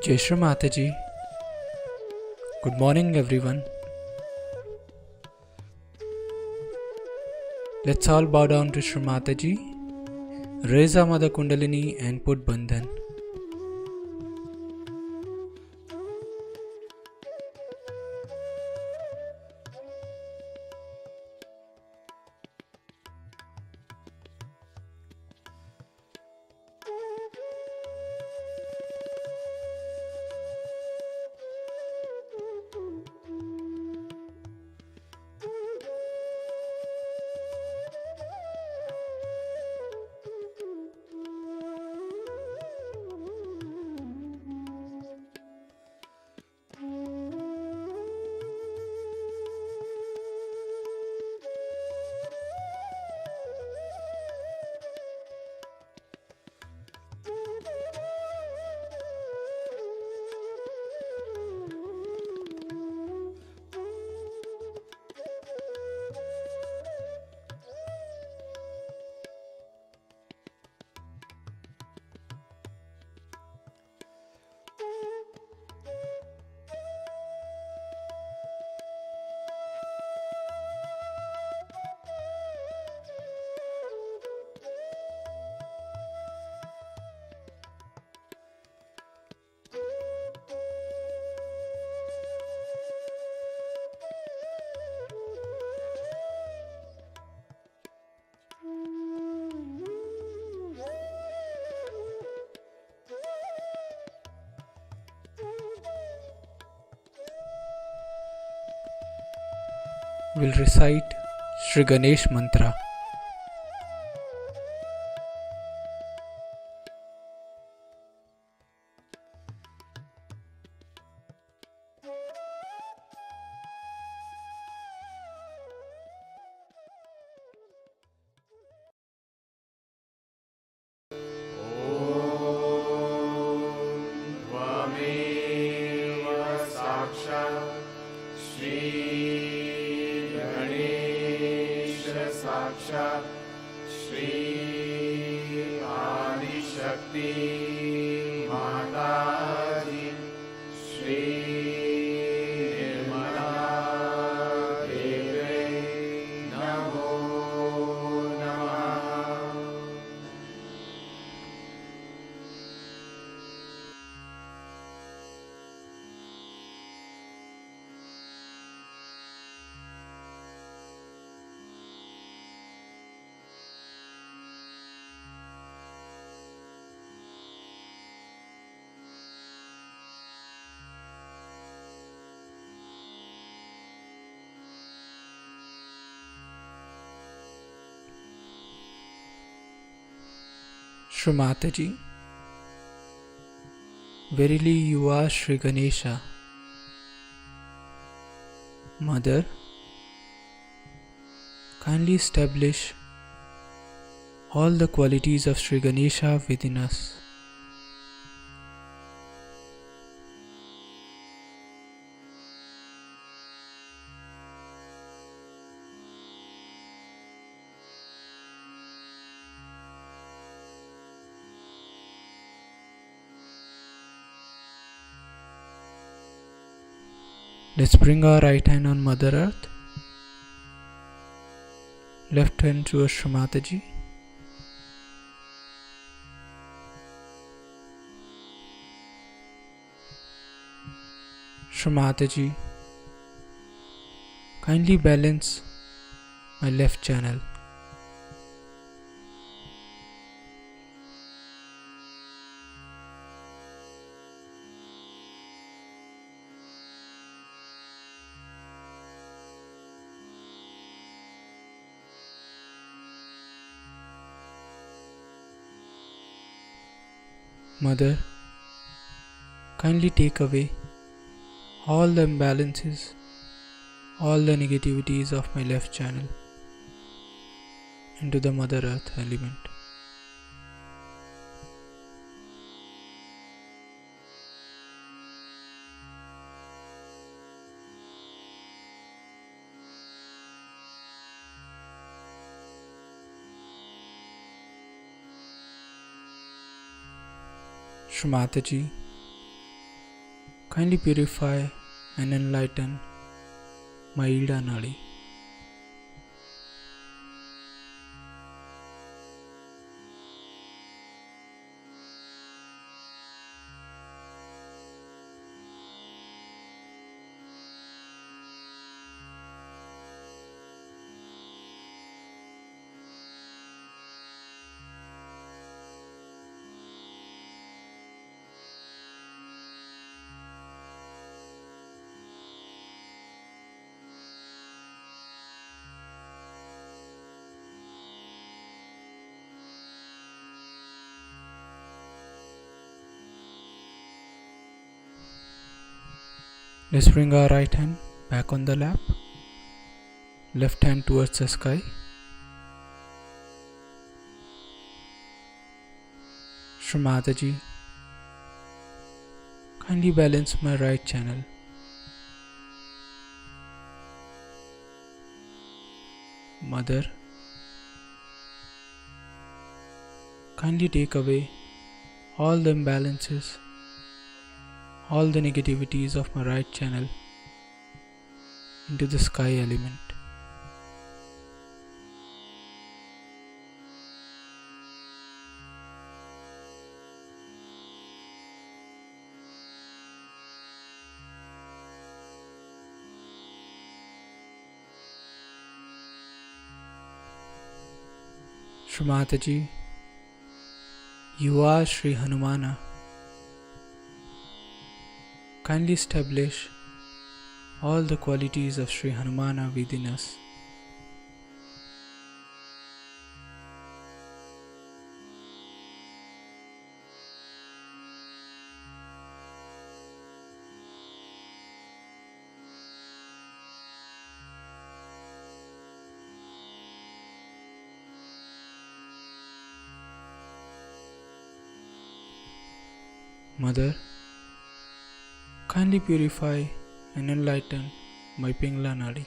Jai Shri Mataji. Good morning, everyone. Let's all bow down to Shri Mataji, raise our Mother Kundalini and put Bandhan. We'll recite Shri Ganesh Mantra. साक्षात् श्री आदिशक्ति माताजी श्री निर्मला देवे नमो नमः। Shri Mataji, verily you are Shri Ganesha. Mother, kindly establish all the qualities of Shri Ganesha within us. Let's bring our right hand on Mother Earth, left hand towards Shri Mataji. Shri Mataji, kindly balance my left channel. Mother, kindly take away all the imbalances, all the negativities of my left channel into the Mother Earth element. Shri Mataji, Kindly purify and enlighten my Ida Nadi. Let's bring our right hand back on the lap, left hand towards the sky. Shri Mataji, kindly balance my right channel. Mother, kindly take away all the imbalances, all the negativities of my right channel into the sky element. Shri Mataji, you are Sri Hanumana. Kindly establish all the qualities of Sri Hanumana within us. Mother, kindly purify and enlighten my Pingla Nadi.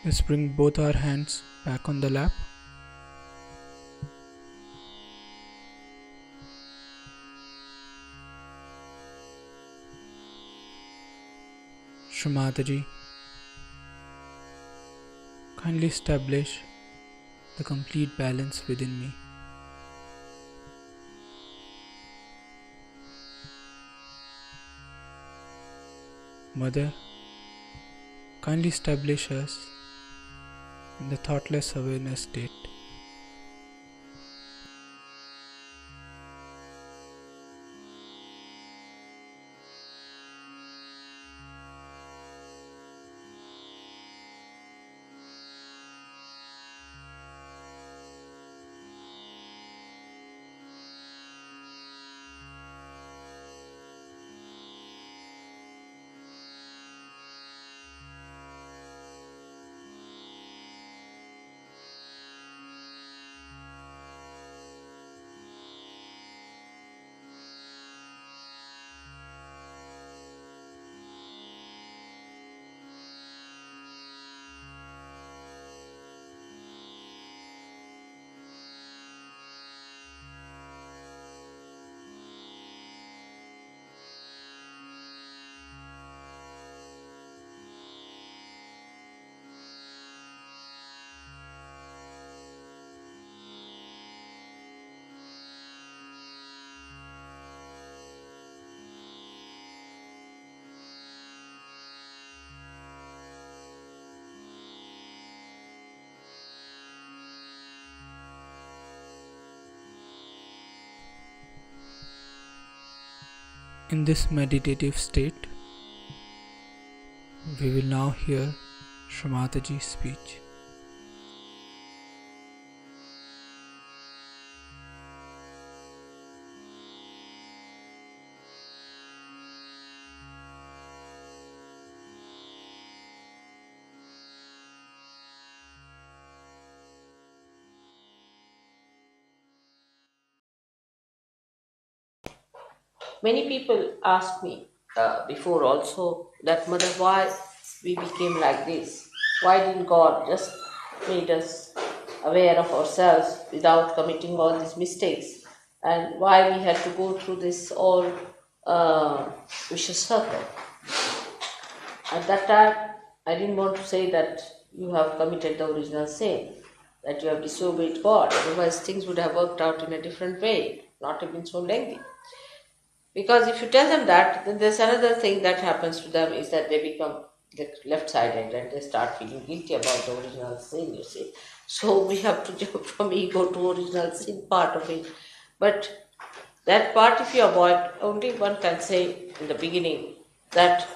Let's bring both our hands back on the lap. Shri Mataji, kindly establish the complete balance within me. Mother, kindly establish us in the thoughtless awareness state. In this meditative state, we will now hear Shri Mataji's speech. many people asked me before also that, Mother, why we became like this? Why didn't God just made us aware of ourselves without committing all these mistakes? And why we had to go through this all vicious circle? At that time, I didn't want to say that you have committed the original sin, that you have disobeyed God. Otherwise, things would have worked out in a different way, not have been so lengthy. Because if you tell them that, then there's another thing that happens to them is that they become left-sided and they start feeling guilty about the original sin, you see. So we have to jump from ego to original sin part of it. But that part, if you avoid, only one can say in the beginning that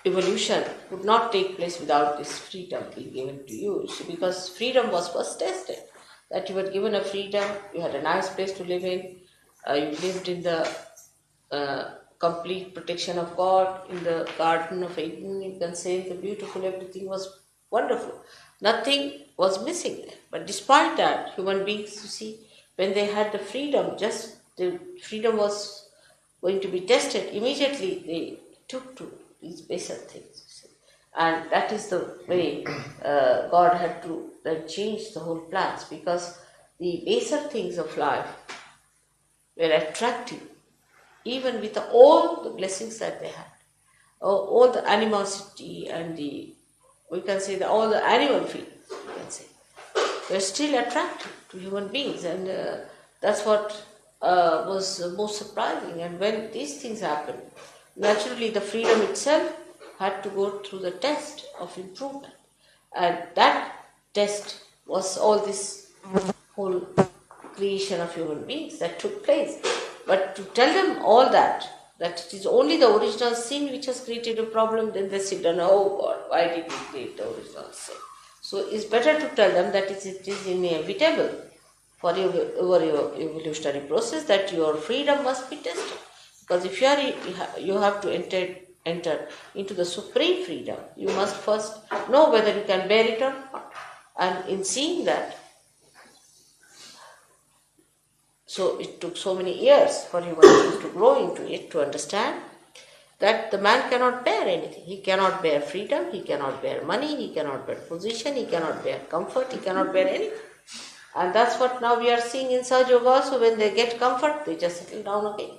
evolution would not take place without this freedom being given to you. You see, because freedom was first tested. That you were given a freedom, you had a nice place to live in, you lived in the complete protection of God in the Garden of Eden. You can say the beautiful, everything was wonderful. Nothing was missing there. But despite that, human beings, you see, when they had the freedom, just the freedom was going to be tested, immediately they took to these baser things. You see. And that is the way God had to then change the whole plans, because the baser things of life were attractive, even with all the blessings that they had, all the animosity and we can say all the animal feelings, we can say, were still attractive to human beings, and that's what was most surprising. And when these things happened, naturally the freedom itself had to go through the test of improvement, and that test was all this whole creation of human beings that took place. But to tell them all that it is only the original sin which has created a problem, then they sit down, oh God, why did we create the original sin? So it's better to tell them that it is inevitable for your evolutionary process, that your freedom must be tested. Because if you have to enter into the supreme freedom, you must first know whether you can bear it or not. And in seeing that, so it took so many years for human beings to grow into it, to understand that the man cannot bear anything. He cannot bear freedom, he cannot bear money, he cannot bear position, he cannot bear comfort, he cannot bear anything. And that's what now we are seeing in Sahaja Yoga also. When they get comfort, they just settle down again.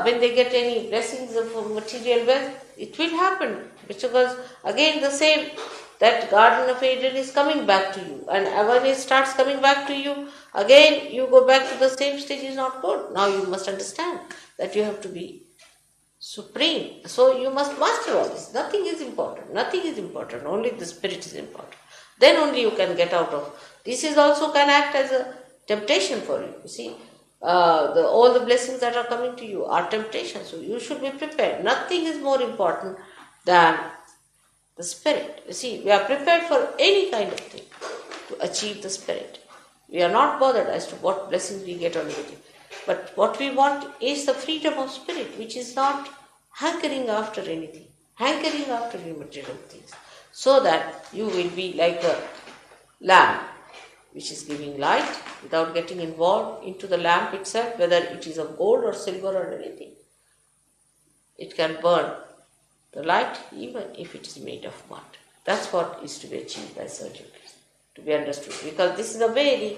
When they get any blessings of material wealth, it will happen, because again the same, that Garden of Eden is coming back to you, and when it starts coming back to you, again you go back to the same stage. Is not good. Now you must understand that you have to be supreme, so you must master all this. Nothing is important, only the spirit is important. Then only you can get out of this. Is also can act as a temptation for you. You see, all the blessings that are coming to you are temptations, so you should be prepared. Nothing is more important than the spirit. You see, we are prepared for any kind of thing to achieve the spirit. We are not bothered as to what blessings we get or not. But what we want is the freedom of spirit, which is not hankering after anything, hankering after material things, so that you will be like a lamp which is giving light without getting involved into the lamp itself, whether it is of gold or silver or anything. It can burn the light even if it is made of mud. That's what is to be achieved by surgery, to be understood. Because this is a very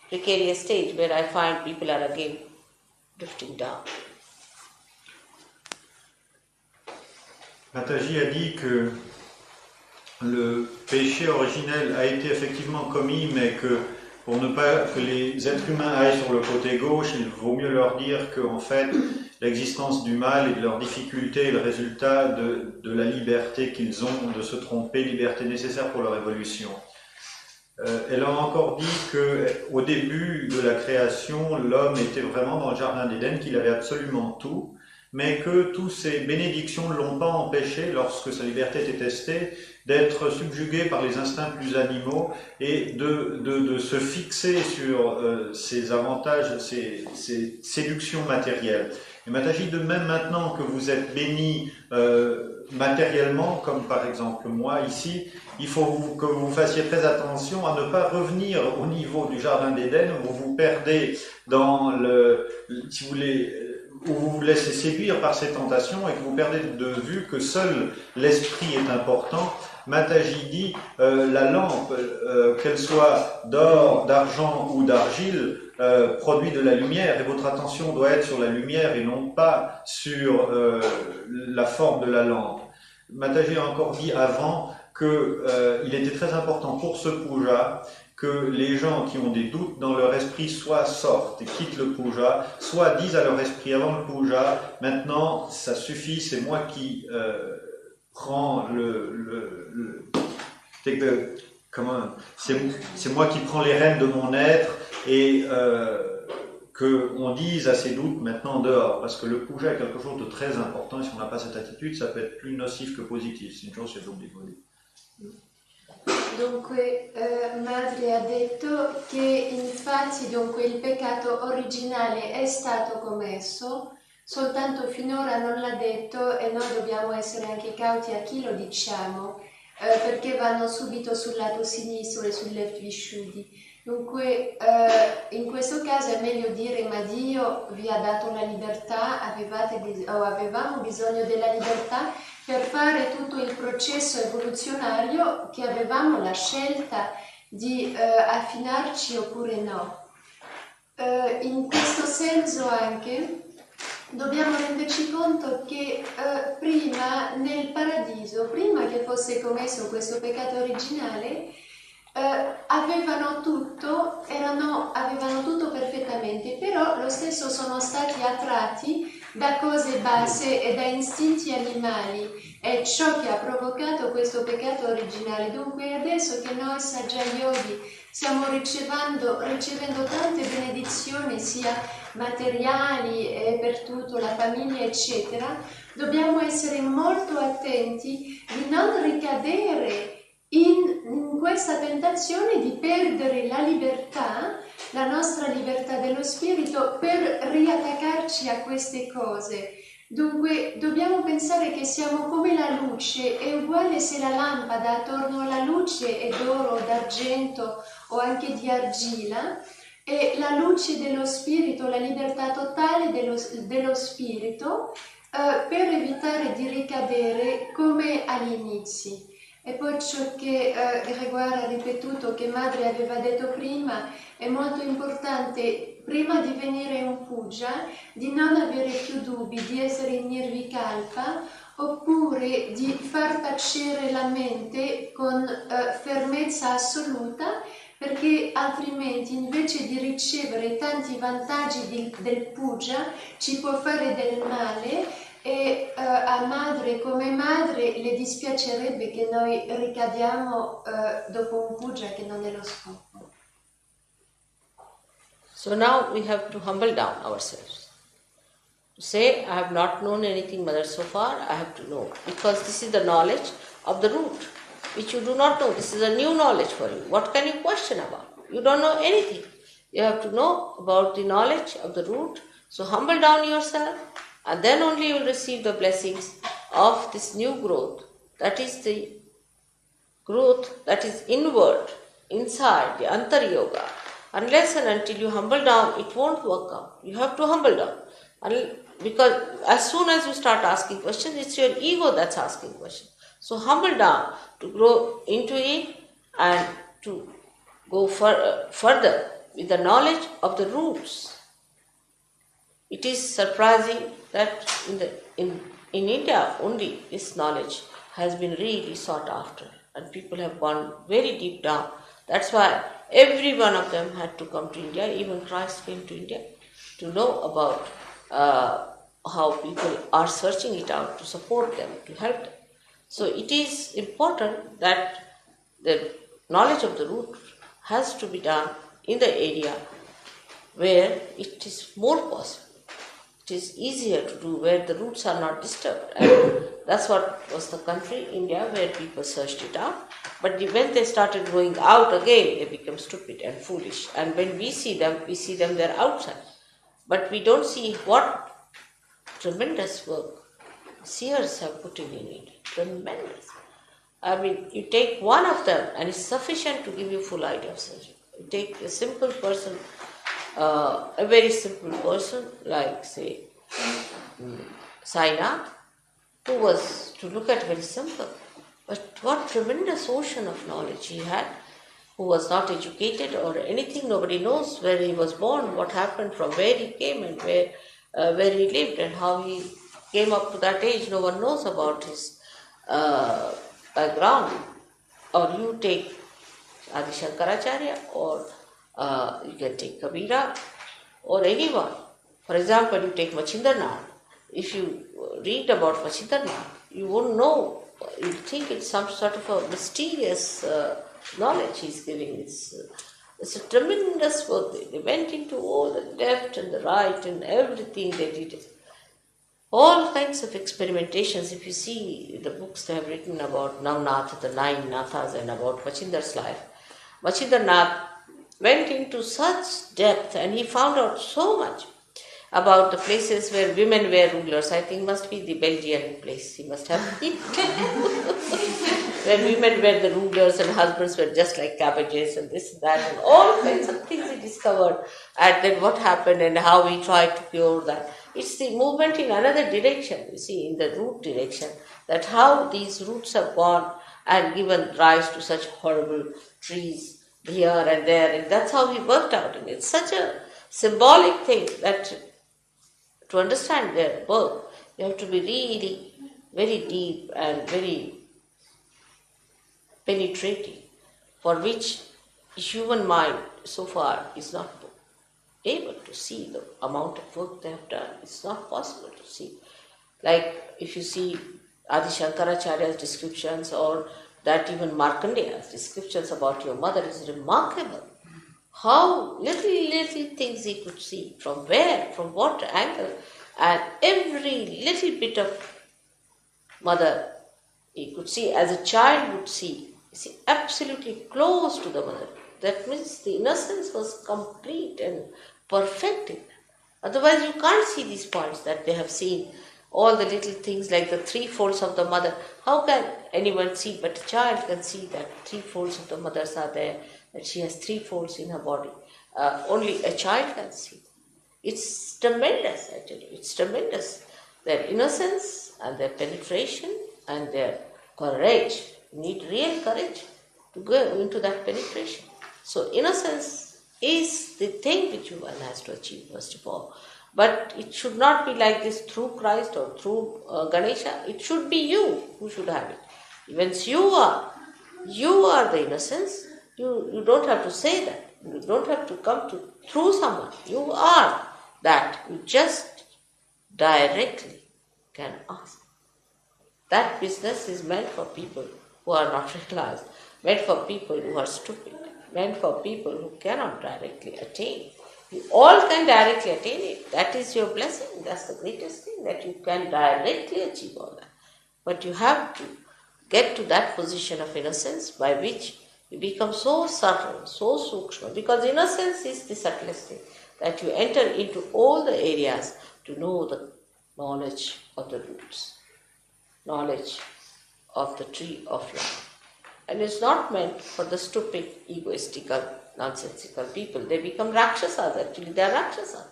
precarious stage where I find people are again drifting down. Mataji a dit que le péché originel a été effectivement commis, mais que pour ne pas que les êtres humains aillent sur le côté gauche, il vaut mieux leur dire qu'en fait, l'existence du mal et de leurs difficultés est le résultat de la liberté qu'ils ont de se tromper, liberté nécessaire pour leur évolution. Elle a encore dit qu'au début de la création, l'homme était vraiment dans le jardin d'Éden, qu'il avait absolument tout, mais que toutes ces bénédictions ne l'ont pas empêché, lorsque sa liberté était testée, d'être subjugué par les instincts plus animaux et de se fixer sur ses avantages, ses séductions matérielles. Et Mataji, de même maintenant que vous êtes béni matériellement, comme par exemple moi ici, il faut que vous fassiez très attention à ne pas revenir au niveau du jardin d'Éden où vous vous perdez dans si vous voulez, où vous vous laissez séduire par ces tentations et que vous perdez de vue que seul l'esprit est important. Mataji dit la lampe, qu'elle soit d'or, d'argent ou d'argile, produit de la lumière, et votre attention doit être sur la lumière et non pas sur la forme de la lampe. Mataji a encore dit avant qu'il était très important pour ce puja que les gens qui ont des doutes dans leur esprit soit sortent et quittent le puja, soit disent à leur esprit avant le puja, maintenant ça suffit, c'est moi qui prends c'est moi qui prends les rênes de mon être, et qu'on dise à ses doutes maintenant dehors, parce que le puja est quelque chose de très important, et si on n'a pas cette attitude, ça peut être plus nocif que positif. C'est une chose che dobbiamo dire. Dunque, Madre ha detto che infatti dunque, il peccato originale è stato commesso, soltanto finora non l'ha detto, e noi dobbiamo essere anche cauti a chi lo diciamo, perché vanno subito sul lato sinistro e sui left visciudi. Dunque, in questo caso è meglio dire: ma Dio vi ha dato la libertà, avevamo bisogno della libertà per fare tutto il processo evoluzionario, che avevamo la scelta di affinarci oppure no. In questo senso anche dobbiamo renderci conto che prima nel paradiso, prima che fosse commesso questo peccato originale, avevano tutto perfettamente, però lo stesso sono stati attratti da cose basse e da istinti animali, è ciò che ha provocato questo peccato originale. Dunque adesso che noi Saggya Yogi stiamo ricevendo tante benedizioni, sia materiali e per tutto, la famiglia eccetera, dobbiamo essere molto attenti di non ricadere in questa tentazione di perdere la libertà, la nostra libertà dello spirito, per riattaccarci a queste cose. Dunque dobbiamo pensare che siamo come la luce, è uguale se la lampada attorno alla luce è d'oro, d'argento o anche di argilla, e la luce dello spirito, la libertà totale dello spirito, per evitare di ricadere come agli inizi. E poi ciò che Grégoire ha ripetuto, che Madre aveva detto prima, è molto importante, prima di venire in puja, di non avere più dubbi, di essere in nirvikalpa, oppure di far tacere la mente con fermezza assoluta, perché altrimenti invece di ricevere tanti vantaggi del puja ci può fare del male, e a Madre come Madre le dispiacerebbe che noi ricadiamo dopo un puja che non è lo scopo. So now we have to humble down ourselves. To say, I have not known anything, Mother, so far, I have to know. Because this is the knowledge of the root, which you do not know. This is a new knowledge for you. What can you question about? You don't know anything. You have to know about the knowledge of the root. So humble down yourself, and then only you will receive the blessings of this new growth. That is the growth that is inward, inside, the Antar Yoga. Unless and until you humble down, it won't work out. You have to humble down. Because as soon as you start asking questions, it's your ego that's asking questions. So humble down to grow into it and to go further with the knowledge of the roots. It is surprising that in India only this knowledge has been really sought after, and people have gone very deep down. That's why every one of them had to come to India. Even Christ came to India to know about how people are searching it out, to support them, to help them. So it is important that the knowledge of the root has to be done in the area where it is more possible. It is easier to do where the roots are not disturbed. And that's what was the country, India, where people searched it out. But when they started going out again, they become stupid and foolish. And when we see them they're outside. But we don't see what tremendous work seers have put in it. tremendous. I mean, you take one of them and it's sufficient to give you full idea of surgery. You take a simple person, a very simple person like, say, Sainath, who was, to look at, very simple. But what tremendous ocean of knowledge he had, who was not educated or anything. Nobody knows where he was born, what happened, from where he came, and where he lived, and how he came up to that age. No one knows about his background. Or you take Adi Shankaracharya, or you can take Kabira, or anyone. For example, you take Machindranath. If you read about Machindranath, you won't know. You think it's some sort of a mysterious knowledge he's giving. It's a tremendous work. They went into all the left and the right and everything they did. All kinds of experimentations. If you see the books they have written about Navnath, the 9 Nathas, and about Machindra's life, Machindranath went into such depth and he found out so much about the places where women were rulers. I think must be the Belgian place. He must have been. Where women were the rulers and husbands were just like cabbages and this and that, and all kinds of things he discovered. And then what happened and how he tried to cure that. It's the movement in another direction, you see, in the root direction, that how these roots have gone and given rise to such horrible trees here and there. And that's how he worked out. And it's such a symbolic thing that to understand their work, you have to be really very deep and very penetrating, for which human mind so far is not able to see the amount of work they have done. It's not possible to see. Like if you see Adi Shankaracharya's descriptions, or that even Markandeya's descriptions about your mother, is remarkable. How little things he could see, from where, from what angle, and every little bit of mother he could see as a child would see. You see, absolutely close to the mother. That means the innocence was complete and perfected. Otherwise you can't see these points that they have seen, all the little things like the 3 folds of the mother. How can anyone see? But a child can see that 3 folds of the mothers are there, that she has 3 folds in her body. Only a child can see. It's tremendous, I tell you. It's tremendous. Their innocence and their penetration and their courage. You need real courage to go into that penetration. So innocence is the thing which one has to achieve first of all. But it should not be like this through Christ or through Ganesha. It should be you who should have it. Once you are the innocence. You don't have to say that. You don't have to come to through someone. You are that. You just directly can ask. That business is meant for people who are not realized, meant for people who are stupid, meant for people who cannot directly attain. You all can directly attain it. That is your blessing. That's the greatest thing, that you can directly achieve all that. But you have to get to that position of innocence by which you become so subtle, so sukshma, because innocence is the subtlest thing, that you enter into all the areas to know the knowledge of the roots, knowledge of the tree of life. And it's not meant for the stupid, egoistical, nonsensical people. They become Rakshasas, actually they are Rakshasas.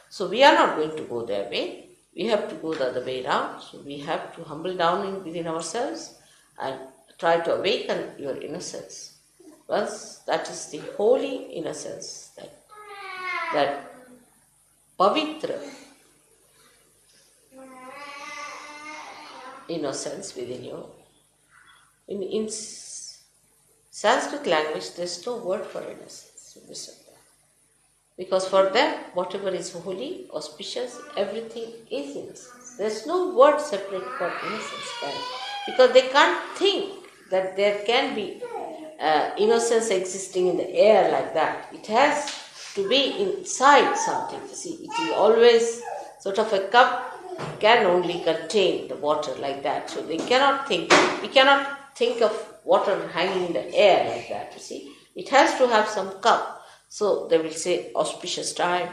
So we are not going to go their way. We have to go the other way around. So we have to humble down within ourselves and try to awaken your innocence. Once that is the holy innocence, that pavitra innocence within you. In Sanskrit language, there is no word for innocence. Because for them, whatever is holy, auspicious, everything is innocence. There is no word separate for innocence. Because they can't think that there can be innocence existing in the air like that. It has to be inside something. You see, it is always sort of a cup can only contain the water like that. So they cannot think. We cannot think of water hanging in the air like that. You see, it has to have some cup. So they will say auspicious time,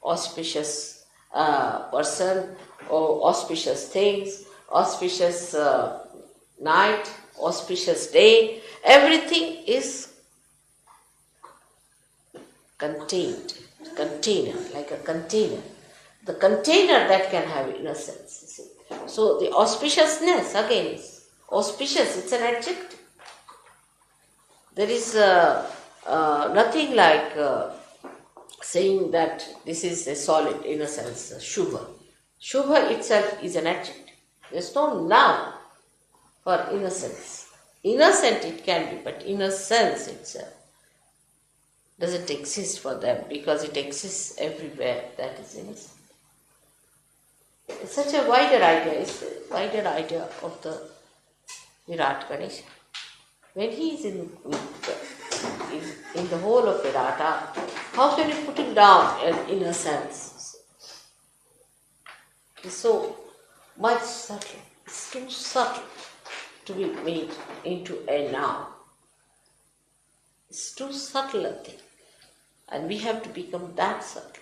auspicious person, or auspicious things, auspicious night, auspicious day, everything is contained, container, like a container. The container that can have innocence. You see. So the auspiciousness again is auspicious, it's an adjective. There is nothing like saying that this is a solid innocence, Shubha. Shubha itself is an adjective. There's no noun for innocence. Innocent it can be, but innocence itself doesn't exist for them because it exists everywhere that is innocent. It's such a wider idea, it's a wider idea of the Virat Ganesha. When he is in the whole of Virata, how can you put him down in a sense? It's so much subtle. It's too subtle to be made into a noun. It's too subtle a thing. And we have to become that subtle.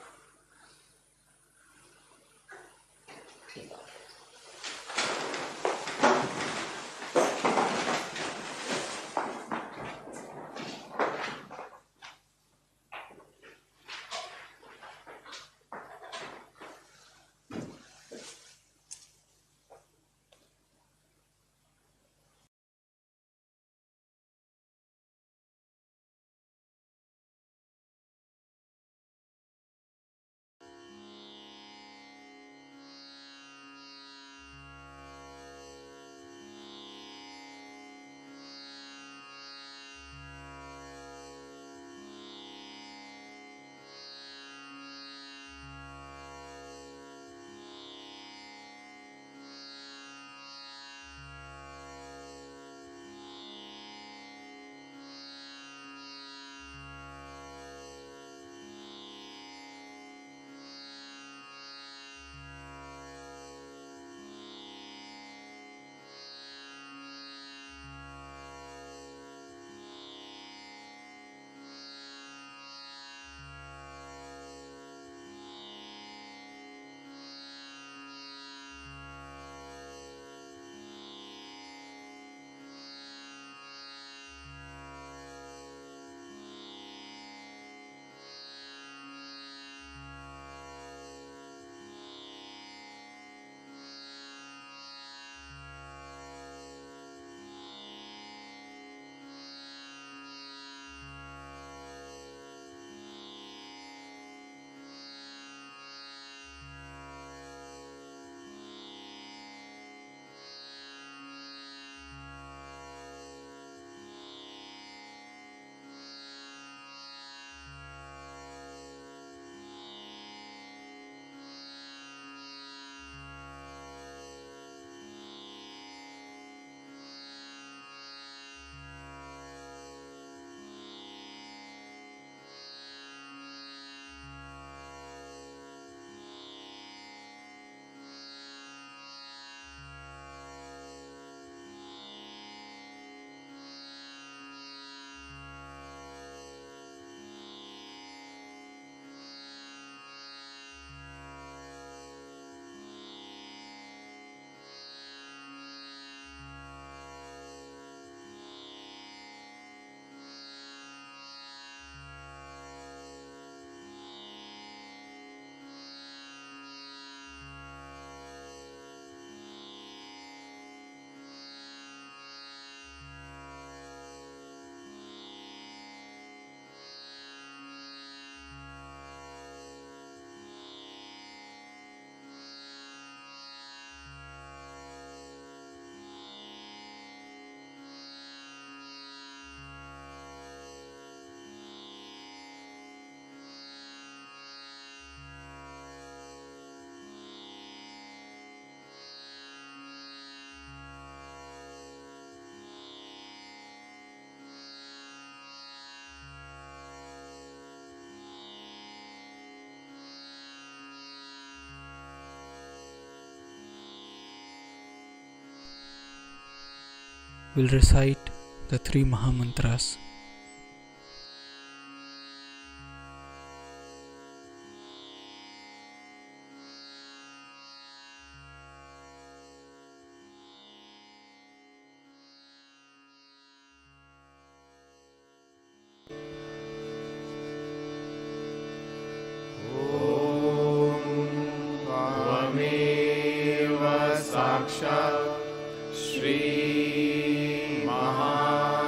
We'll recite the three Mahamantras. साक्षात् श्री महालक्ष्मी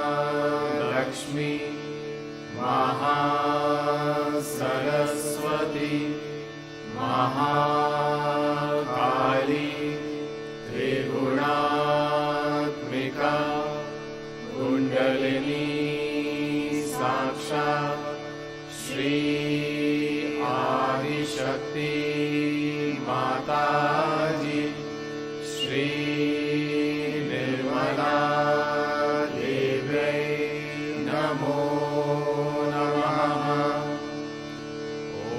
महासरस्वती महाकाली त्रिगुणात्मिका कुंडलिनी साक्षात् श्री आदिशक्ति माताजी श्री निर्मला देव्यै नमो नमः।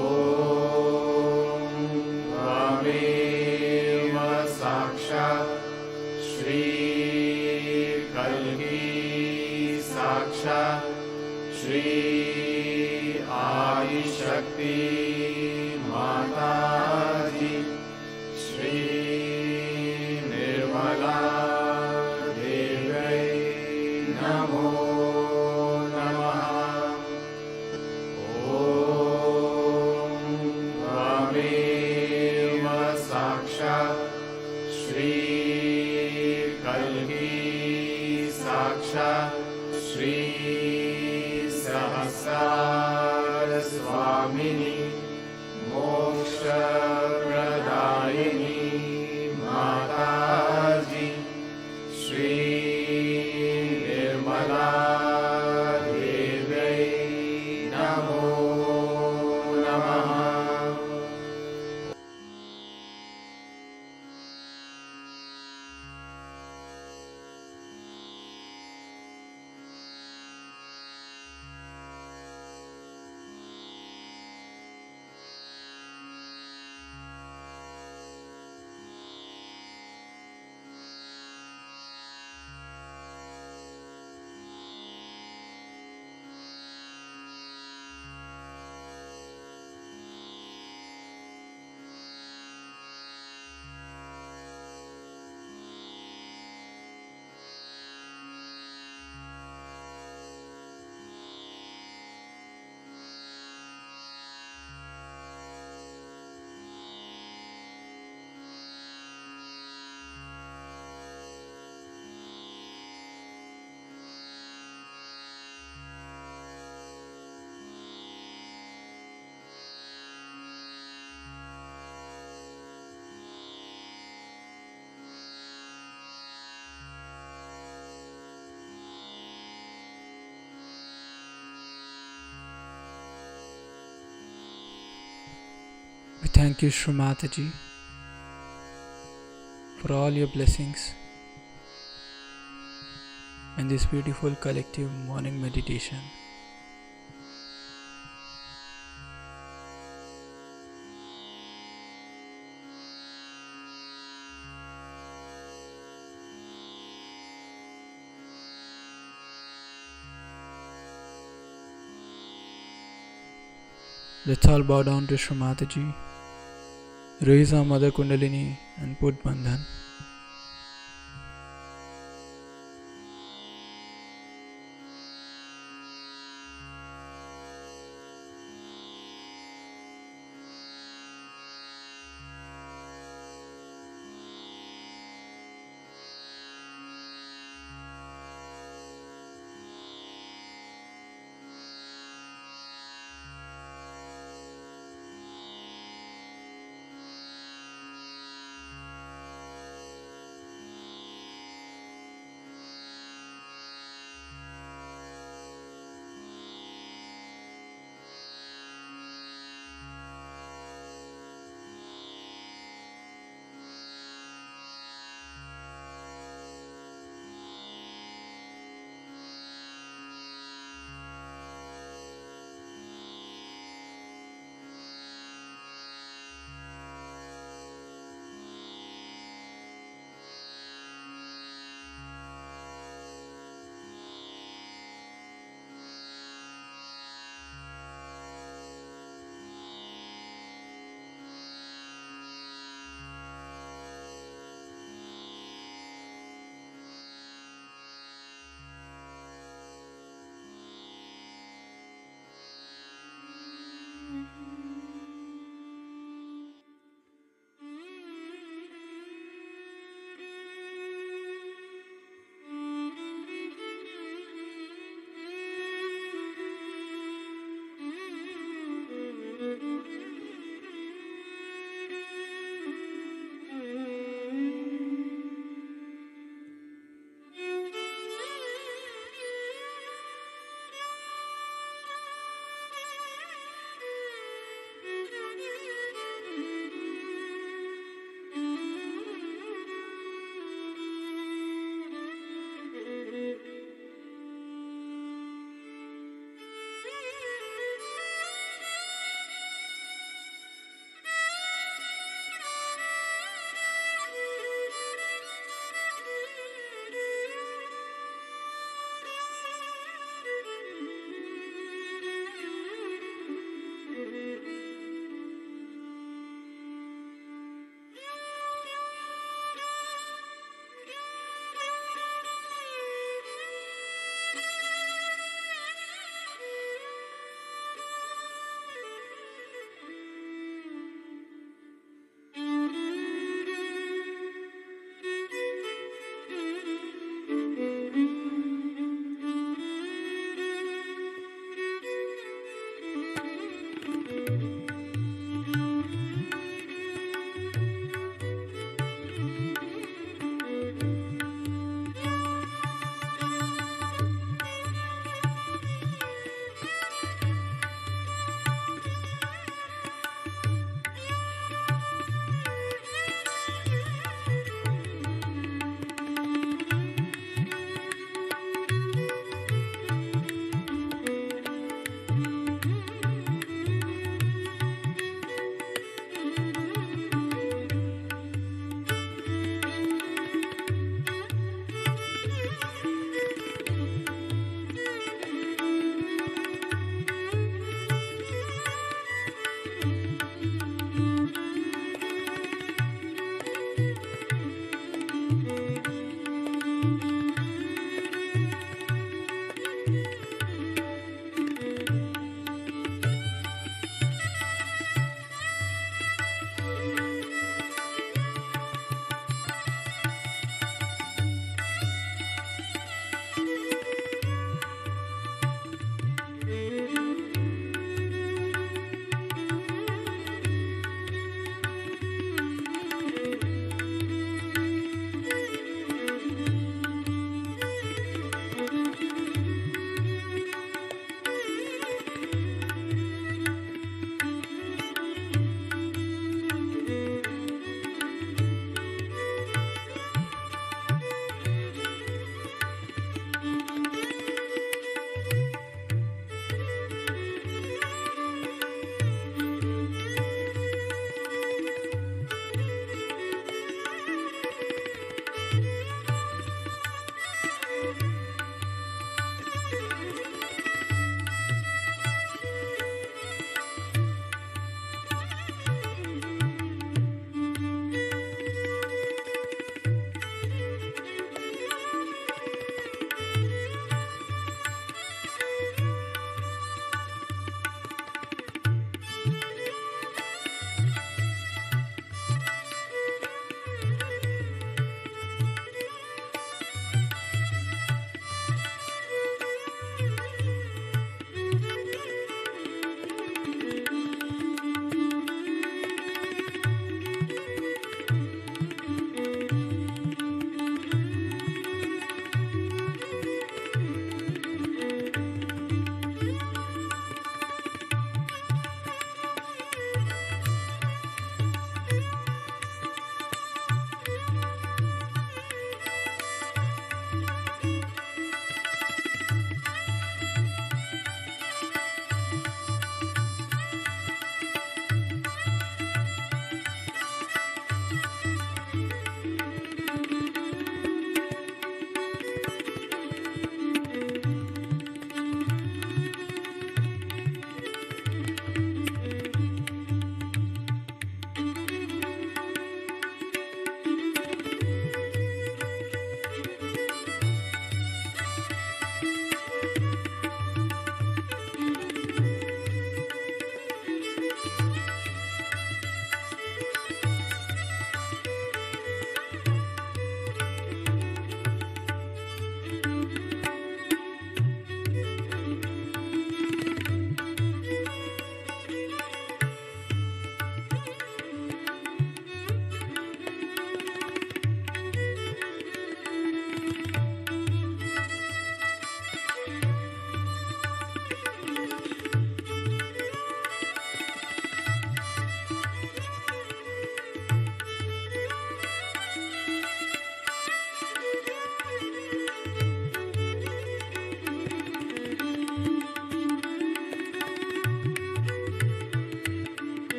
ॐ त्वमेव साक्षात् श्री कल्की साक्षात् श्री आदिशक्ति माताजी श्री निर्मला देव्यै नमो नमः। ॐ त्वमेव साक्षात् श्री कल्की साक्षात् श्री सहस्रार स्वामिनी मोक्षप्रदायिनी माताजी श्री निर्मला देव्यै नमो नमः। We thank you, Shri Mataji, for all your blessings and this beautiful collective morning meditation. Let's all bow down to Shri Mataji, raise our Mother Kundalini and put Bandhan.